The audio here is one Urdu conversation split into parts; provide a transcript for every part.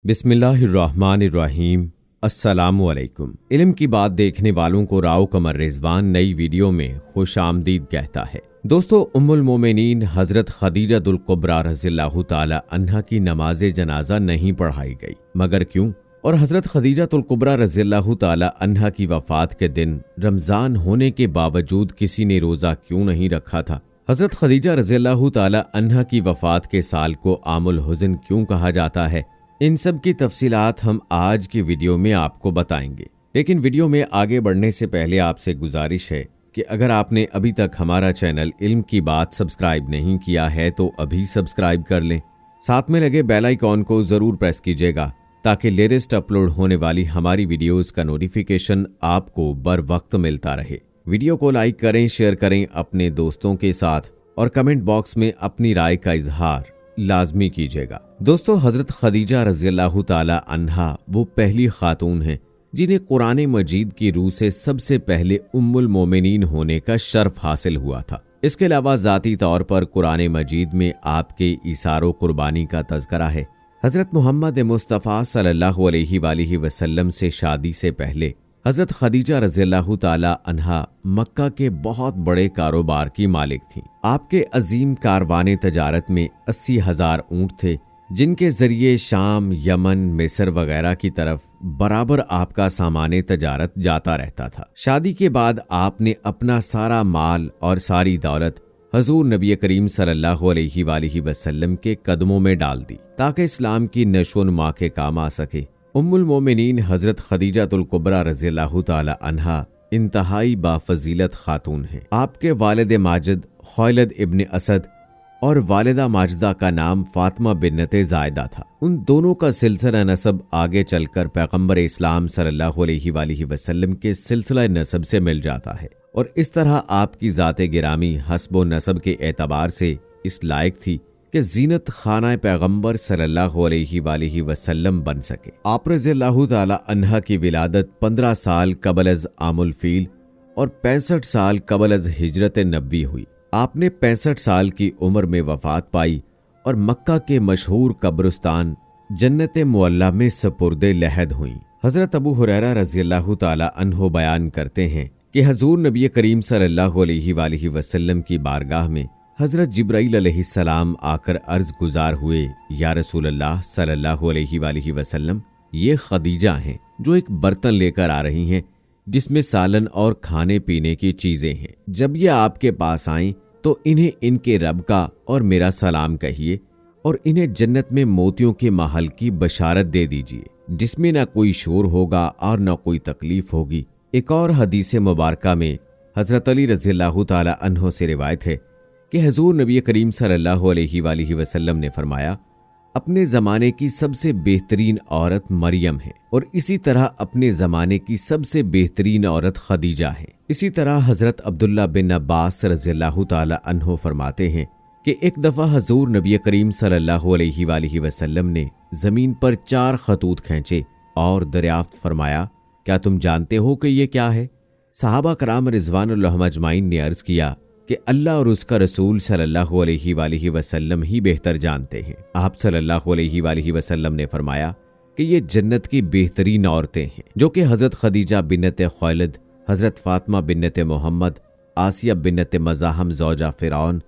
بسم اللہ الرحمن الرحیم۔ السلام علیکم۔ علم کی بات دیکھنے والوں کو راؤ قمر رضوان نئی ویڈیو میں خوش آمدید کہتا ہے۔ دوستو، ام المومنین حضرت خدیجہ الکبریٰ رضی اللہ تعالی عنہا کی نماز جنازہ نہیں پڑھائی گئی، مگر کیوں؟ اور حضرت خدیجہ الکبریٰ رضی اللہ تعالی عنہا کی وفات کے دن رمضان ہونے کے باوجود کسی نے روزہ کیوں نہیں رکھا تھا؟ حضرت خدیجہ رضی اللہ تعالی عنہا کی وفات کے سال کو عام الحزن کیوں کہا جاتا ہے؟ ان سب کی تفصیلات ہم آج کی ویڈیو میں آپ کو بتائیں گے، لیکن ویڈیو میں آگے بڑھنے سے پہلے آپ سے گزارش ہے کہ اگر آپ نے ابھی تک ہمارا چینل علم کی بات سبسکرائب نہیں کیا ہے تو ابھی سبسکرائب کر لیں، ساتھ میں لگے بیل آئیکن کو ضرور پریس کیجیے گا تاکہ لیٹسٹ اپلوڈ ہونے والی ہماری ویڈیوز کا نوٹیفیکیشن آپ کو بر وقت ملتا رہے۔ ویڈیو کو لائک کریں، شیئر کریں اپنے دوستوں کے ساتھ اور کمنٹ باکس میں اپنی رائے کا اظہار لازمی کیجیے گا۔ دوستو، حضرت خدیجہ رضی اللہ تعالی عنہا وہ پہلی خاتون ہیں جنہیں قرآن مجید کی روح سے سب سے پہلے ام المومنین ہونے کا شرف حاصل ہوا تھا۔ اس کے علاوہ ذاتی طور پر قرآن مجید میں آپ کے ایثار و قربانی کا تذکرہ ہے۔ حضرت محمد مصطفیٰ صلی اللہ علیہ وآلہ وسلم سے شادی سے پہلے حضرت خدیجہ رضی اللہ تعالی عنہا مکہ کے بہت بڑے کاروبار کی مالک تھیں۔ آپ کے عظیم کاروان تجارت میں 80,000 اونٹ تھے، جن کے ذریعے شام، یمن، مصر وغیرہ کی طرف برابر آپ کا سامان تجارت جاتا رہتا تھا۔ شادی کے بعد آپ نے اپنا سارا مال اور ساری دولت حضور نبی کریم صلی اللہ علیہ وآلہ وسلم کے قدموں میں ڈال دی تاکہ اسلام کی نشو و نما کے کام آ سکے۔ ام المومنین حضرت خدیجہ الکبریٰ رضی اللہ تعالی عنہا انتہائی بافضیلت خاتون ہیں۔ آپ کے والد ماجد خویلد ابن اسد اور والدہ ماجدہ کا نام فاطمہ بنت زائدہ تھا۔ ان دونوں کا سلسلہ نسب آگے چل کر پیغمبر اسلام صلی اللہ علیہ وآلہ وسلم کے سلسلہ نسب سے مل جاتا ہے، اور اس طرح آپ کی ذات گرامی حسب و نسب کے اعتبار سے اس لائق تھی کہ زینت خانہ پیغمبر صلی اللہ علیہ وآلہ وسلم بن سکے۔ آپ رضی اللہ تعالی عنہا کی ولادت 15 سال قبل از عام الفیل اور 65 سال قبل از ہجرت نبوی ہوئی۔ آپ نے 65 سال کی عمر میں وفات پائی اور مکہ کے مشہور قبرستان جنت معلیٰ میں سپرد لحد ہوئیں۔ حضرت ابو ہریرہ رضی اللہ تعالی عنہ بیان کرتے ہیں کہ حضور نبی کریم صلی اللہ علیہ وآلہ وسلم کی بارگاہ میں حضرت جبرائیل علیہ السلام آ کر عرض گزار ہوئے، یا رسول اللہ صلی اللہ علیہ وآلہ وسلم، یہ خدیجہ ہیں جو ایک برتن لے کر آ رہی ہیں جس میں سالن اور کھانے پینے کی چیزیں ہیں۔ جب یہ آپ کے پاس آئیں تو انہیں ان کے رب کا اور میرا سلام کہیے، اور انہیں جنت میں موتیوں کے محل کی بشارت دے دیجیے جس میں نہ کوئی شور ہوگا اور نہ کوئی تکلیف ہوگی۔ ایک اور حدیث مبارکہ میں حضرت علی رضی اللہ تعالی عنہ سے روایت ہے کہ حضور نبی کریم صلی اللہ علیہ وآلہ وسلم نے فرمایا، اپنے زمانے کی سب سے بہترین عورت مریم ہے، اور اسی طرح اپنے زمانے کی سب سے بہترین عورت خدیجہ ہے۔ اسی طرح حضرت عبداللہ بن عباس رضی اللہ تعالی عنہ فرماتے ہیں کہ ایک دفعہ حضور نبی کریم صلی اللہ علیہ وآلہ وسلم نے زمین پر 4 خطوط کھینچے اور دریافت فرمایا، کیا تم جانتے ہو کہ یہ کیا ہے؟ صحابہ کرام رضوان اللہ اجمعین نے عرض کیا کہ اللہ اور اس کا رسول صلی اللہ علیہ وآلہ وسلم ہی بہتر جانتے ہیں۔ آپ صلی اللہ علیہ وآلہ وسلم نے فرمایا کہ یہ جنت کی بہترین عورتیں ہیں، جو کہ حضرت خدیجہ بنت خویلد، حضرت فاطمہ بنت محمد، آسیہ بنت مزاحم زوجہ فرعون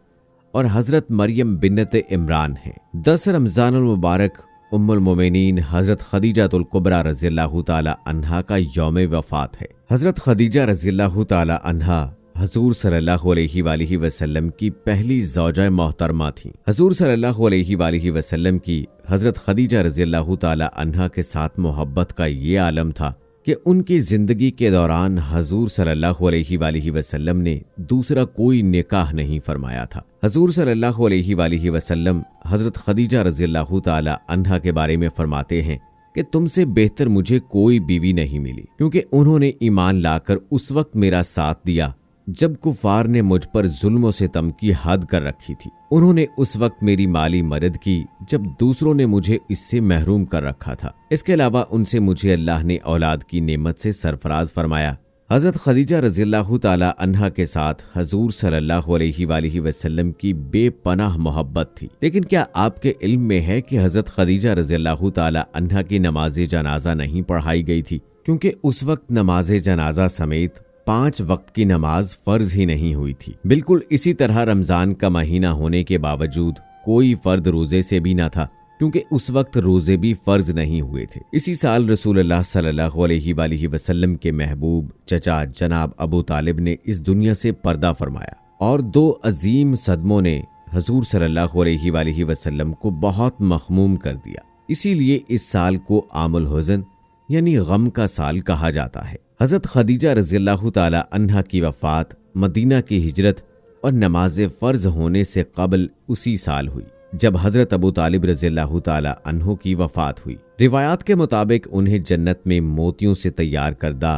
اور حضرت مریم بنت عمران ہیں۔ 10 رمضان المبارک ام المومنین حضرت خدیجہ الکبریٰ رضی اللہ تعالی عنہا کا یوم وفات ہے۔ حضرت خدیجہ رضی اللہ تعالی عنہا حضور صلی اللہ علیہ وآلہ وسلم کی پہلی زوجہ محترمہ تھیں۔ حضور صلی اللہ علیہ وآلہ وسلم کی حضرت خدیجہ رضی اللہ تعالی عنہا کے ساتھ محبت کا یہ عالم تھا کہ ان کی زندگی کے دوران حضور صلی اللہ علیہ وآلہ وسلم نے دوسرا کوئی نکاح نہیں فرمایا تھا۔ حضور صلی اللہ علیہ وآلہ وسلم حضرت خدیجہ رضی اللہ تعالی عنہا کے بارے میں فرماتے ہیں کہ تم سے بہتر مجھے کوئی بیوی نہیں ملی، کیونکہ انہوں نے ایمان لا کر اس وقت میرا ساتھ دیا جب کفار نے مجھ پر ظلم و ستم کی حد کر رکھی تھی۔ انہوں نے اس وقت میری مالی مدد کی جب دوسروں نے مجھے اس سے محروم کر رکھا تھا۔ اس کے علاوہ ان سے مجھے اللہ نے اولاد کی نعمت سے سرفراز فرمایا۔ حضرت خدیجہ رضی اللہ تعالی عنہا کے ساتھ حضور صلی اللہ علیہ وآلہ وسلم کی بے پناہ محبت تھی، لیکن کیا آپ کے علم میں ہے کہ حضرت خدیجہ رضی اللہ تعالی عنہا کی نماز جنازہ نہیں پڑھائی گئی تھی؟ کیونکہ اس وقت نماز جنازہ سمیت 5 وقت کی نماز فرض ہی نہیں ہوئی تھی۔ بالکل اسی طرح رمضان کا مہینہ ہونے کے باوجود کوئی فرد روزے سے بھی نہ تھا، کیونکہ اس وقت روزے بھی فرض نہیں ہوئے تھے۔ اسی سال رسول اللہ صلی اللہ علیہ وآلہ وسلم کے محبوب چچا جناب ابو طالب نے اس دنیا سے پردہ فرمایا، اور 2 عظیم صدموں نے حضور صلی اللہ علیہ وآلہ وسلم کو بہت مخموم کر دیا۔ اسی لیے اس سال کو عام الحزن یعنی غم کا سال کہا جاتا ہے۔ حضرت خدیجہ رضی اللہ تعالی عنہا کی وفات مدینہ کی ہجرت اور نماز فرض ہونے سے قبل اسی سال ہوئی جب حضرت ابو طالب رضی اللہ تعالی عنہ کی وفات ہوئی۔ روایات کے مطابق انہیں جنت میں موتیوں سے تیار کردہ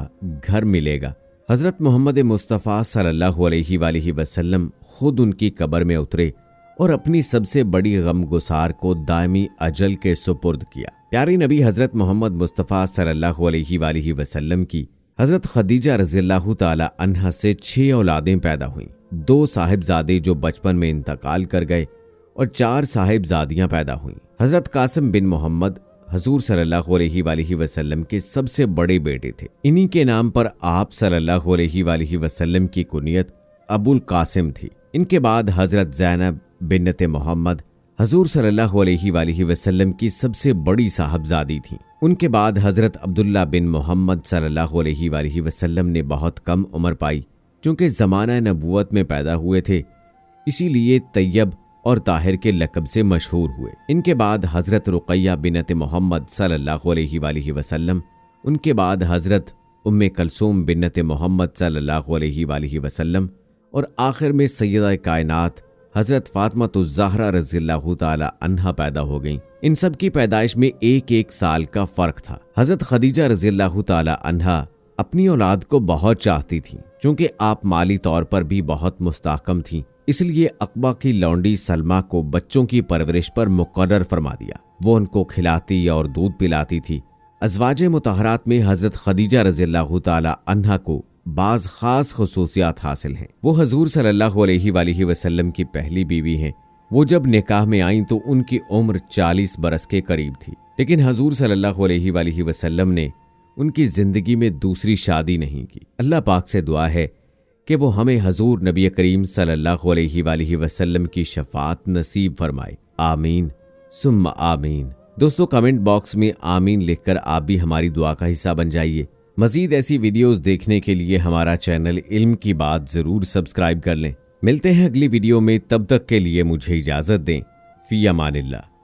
گھر ملے گا۔ حضرت محمد مصطفیٰ صلی اللہ علیہ وآلہ وسلم خود ان کی قبر میں اترے اور اپنی سب سے بڑی غم گسار کو دائمی اجل کے سپرد کیا۔ پیارے نبی حضرت محمد مصطفیٰ صلی اللہ علیہ وآلہ وسلم کی حضرت خدیجہ رضی اللہ تعالی عنہا سے 6 اولادیں پیدا ہوئیں، 2 صاحبزادے جو بچپن میں انتقال کر گئے اور 4 صاحبزادیاں پیدا ہوئیں۔ حضرت قاسم بن محمد حضور صلی اللہ علیہ وآلہ وسلم کے سب سے بڑے بیٹے تھے۔ انہی کے نام پر آپ صلی اللہ علیہ وآلہ وسلم کی کنیت ابو القاسم تھی۔ ان کے بعد حضرت زینب بنت محمد حضور صلی اللہ علیہ وآلہ وسلم کی سب سے بڑی صاحبزادی تھیں۔ ان کے بعد حضرت عبداللہ بن محمد صلی اللہ علیہ وآلہ وسلم نے بہت کم عمر پائی، چونکہ زمانہ نبوت میں پیدا ہوئے تھے، اسی لیے طیب اور طاہر کے لقب سے مشہور ہوئے۔ ان کے بعد حضرت رقیہ بنت محمد صلی اللہ علیہ وآلہ وسلم، ان کے بعد حضرت ام کلثوم بنت محمد صلی اللہ علیہ وآلہ وسلم، اور آخر میں سیدہ کائنات حضرت فاطمہ الزہرا رضی اللہ تعالی عنہا پیدا ہو گئیں۔ ان سب کی پیدائش میں 1 سال کا فرق تھا۔ حضرت خدیجہ رضی اللہ تعالی عنہا اپنی اولاد کو بہت چاہتی تھیں، چونکہ آپ مالی طور پر بھی بہت مستحکم تھیں، اس لیے عقبہ کی لونڈی سلمہ کو بچوں کی پرورش پر مقرر فرما دیا۔ وہ ان کو کھلاتی اور دودھ پلاتی تھی۔ ازواج مطہرات میں حضرت خدیجہ رضی اللہ تعالی عنہا کو بعض خاص خصوصیات حاصل ہیں۔ وہ حضور صلی اللہ علیہ وآلہ وسلم کی پہلی بیوی ہیں۔ وہ جب نکاح میں آئیں تو ان کی عمر 40 برس کے قریب تھی، لیکن حضور صلی اللہ علیہ وآلہ وسلم نے ان کی زندگی میں دوسری شادی نہیں کی۔ اللہ پاک سے دعا ہے کہ وہ ہمیں حضور نبی کریم صلی اللہ علیہ وآلہ وسلم کی شفاعت نصیب فرمائے، آمین ثم آمین۔ دوستو کمنٹ باکس میں آمین لکھ کر آپ بھی ہماری دعا کا حصہ بن جائیے۔ مزید ایسی ویڈیوز دیکھنے کے لیے ہمارا چینل علم کی بات ضرور سبسکرائب کر لیں۔ ملتے ہیں اگلی ویڈیو میں، تب تک کے لیے مجھے اجازت دیں۔ فی امان اللہ۔